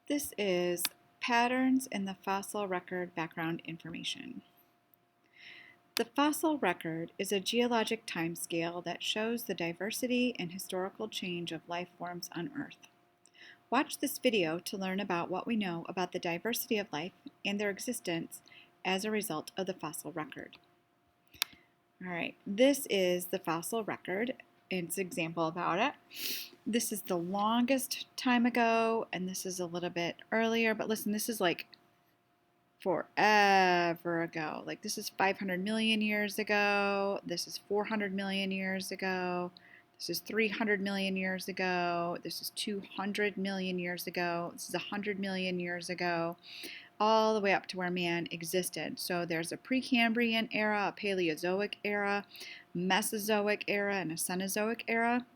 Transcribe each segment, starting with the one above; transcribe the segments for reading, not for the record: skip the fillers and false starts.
This is Patterns in the Fossil Record Background Information. The fossil record is a geologic timescale that shows the diversity and historical change of life forms on Earth. Watch this video to learn about what we know about the diversity of life and their existence as a result of the fossil record. All right, this is the fossil record. It's an example about it. This is the longest time ago, and this is a little bit earlier, but listen, this is like forever ago. Like this is 500 million years ago, this is 400 million years ago, this is 300 million years ago, this is 200 million years ago, this is 100 million years ago, all the way up to where man existed. So there's a Precambrian era, a Paleozoic era, Mesozoic era, and a Cenozoic era.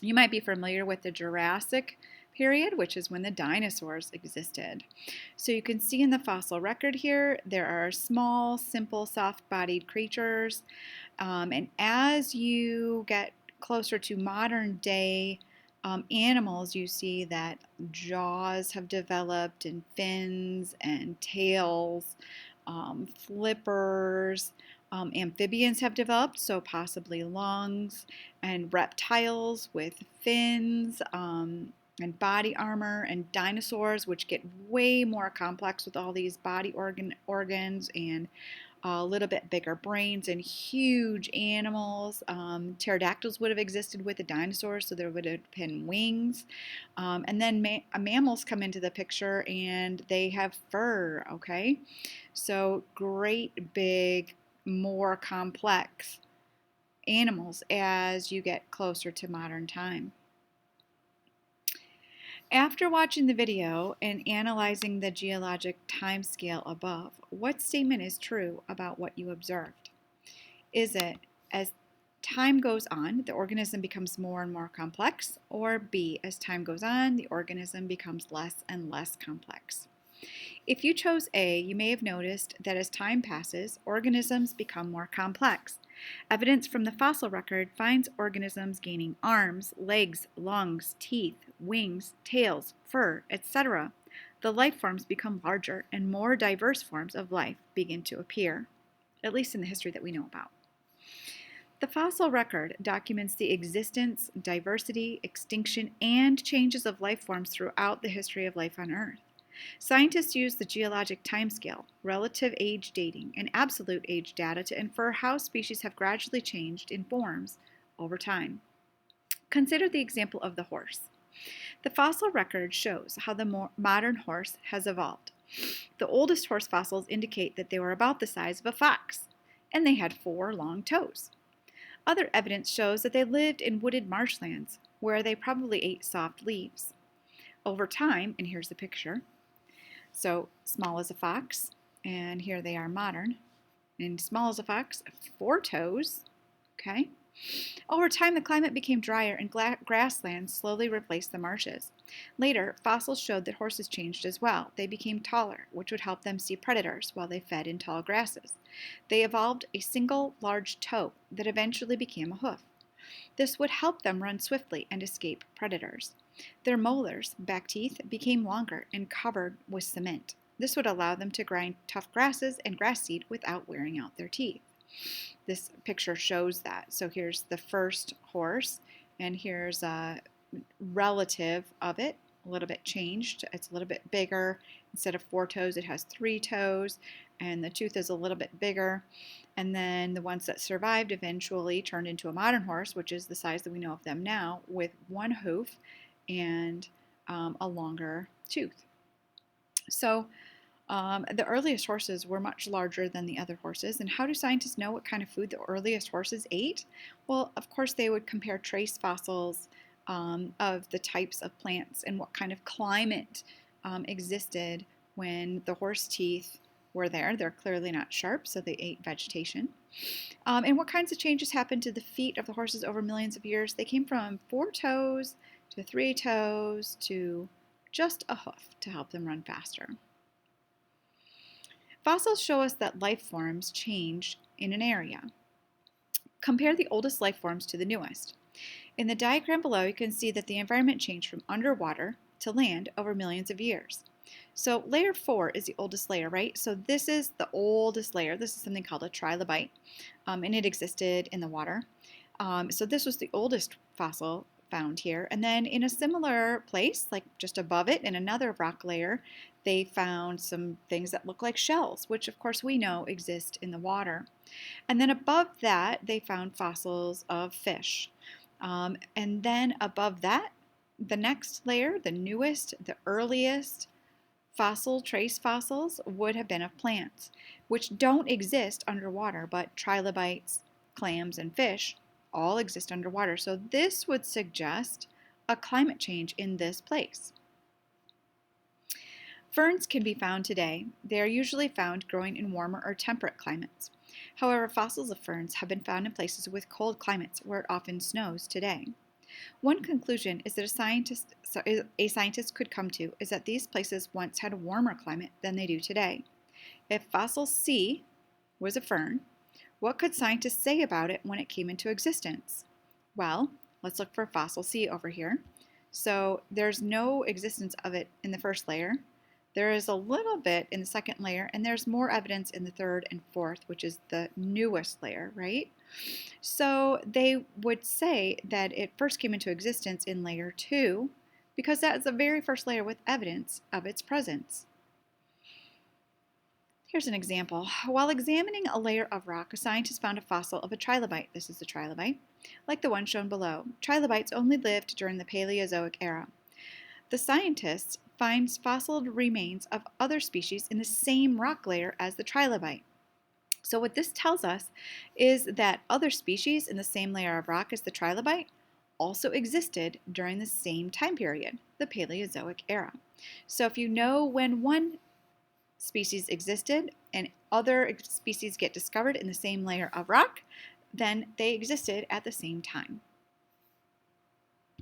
You might be familiar with the Jurassic period, which is when the dinosaurs existed. So you can see in the fossil record here, there are small, simple, soft-bodied creatures. And as you get closer to modern day animals, you see that jaws have developed and fins and tails, flippers, amphibians have developed, so possibly lungs, and reptiles with fins and body armor, and dinosaurs, which get way more complex with all these body organs and a little bit bigger brains and huge animals. Pterodactyls would have existed with the dinosaurs, so there would have been wings. And then mammals come into the picture and they have fur, okay? So great big, more complex animals as you get closer to modern time. After watching the video and analyzing the geologic timescale above, what statement is true about what you observed? Is it, as time goes on, the organism becomes more and more complex, or B, as time goes on, the organism becomes less and less complex? If you chose A, you may have noticed that as time passes, organisms become more complex. Evidence from the fossil record finds organisms gaining arms, legs, lungs, teeth, wings, tails, fur, etc. The life forms become larger and more diverse forms of life begin to appear, at least in the history that we know about. The fossil record documents the existence, diversity, extinction, and changes of life forms throughout the history of life on Earth. Scientists use the geologic timescale, relative age dating, and absolute age data to infer how species have gradually changed in forms over time. Consider the example of the horse. The fossil record shows how the modern horse has evolved. The oldest horse fossils indicate that they were about the size of a fox, and they had 4 long toes. Other evidence shows that they lived in wooded marshlands, where they probably ate soft leaves. Over time, and here's the picture, so small as a fox, and here they are modern, and small as a fox, 4 toes, okay? Over time, the climate became drier and grasslands slowly replaced the marshes. Later, fossils showed that horses changed as well. They became taller, which would help them see predators while they fed in tall grasses. They evolved a single large toe that eventually became a hoof. This would help them run swiftly and escape predators. Their molars, back teeth, became longer and covered with cement. This would allow them to grind tough grasses and grass seed without wearing out their teeth. This picture shows that. So here's the first horse, and here's a relative of it, a little bit changed. It's a little bit bigger. Instead of 4 toes, it has 3 toes, and the tooth is a little bit bigger. And then the ones that survived eventually turned into a modern horse, which is the size that we know of them now, with 1 hoof and a longer tooth. So the earliest horses were much larger than the other horses. And how do scientists know what kind of food the earliest horses ate? Well, of course, they would compare trace fossils of the types of plants and what kind of climate existed when the horse teeth were there. They're clearly not sharp, so they ate vegetation. And what kinds of changes happened to the feet of the horses over millions of years? They came from 4 toes to 3 toes to just a hoof to help them run faster. Fossils show us that life forms change in an area. Compare the oldest life forms to the newest. In the diagram below, you can see that the environment changed from underwater to land over millions of years. So layer 4 is the oldest layer, right? So this is the oldest layer. This is something called a trilobite, and it existed in the water. So this was the oldest fossil found here. And then in a similar place, like just above it, in another rock layer, they found some things that look like shells, which of course we know exist in the water. And then above that, they found fossils of fish. And then above that, the next layer, the newest, the earliest trace fossils would have been of plants, which don't exist underwater, but trilobites, clams, and fish all exist underwater. So this would suggest a climate change in this place. Ferns can be found today. They are usually found growing in warmer or temperate climates. However, fossils of ferns have been found in places with cold climates where it often snows today. One conclusion is that a scientist could come to is that these places once had a warmer climate than they do today. If fossil C was a fern, what could scientists say about it when it came into existence? Well, let's look for fossil C over here. So there's no existence of it in the first layer. There is a little bit in the second layer, and there's more evidence in the third and fourth, which is the newest layer, right? So they would say that it first came into existence in layer 2 because that is the very first layer with evidence of its presence. Here's an example. While examining a layer of rock, a scientist found a fossil of a trilobite. This is the trilobite, like the one shown below. Trilobites only lived during the Paleozoic era. The scientists find fossil remains of other species in the same rock layer as the trilobite. So what this tells us is that other species in the same layer of rock as the trilobite also existed during the same time period, the Paleozoic era. So if you know when one species existed and other species get discovered in the same layer of rock, then they existed at the same time.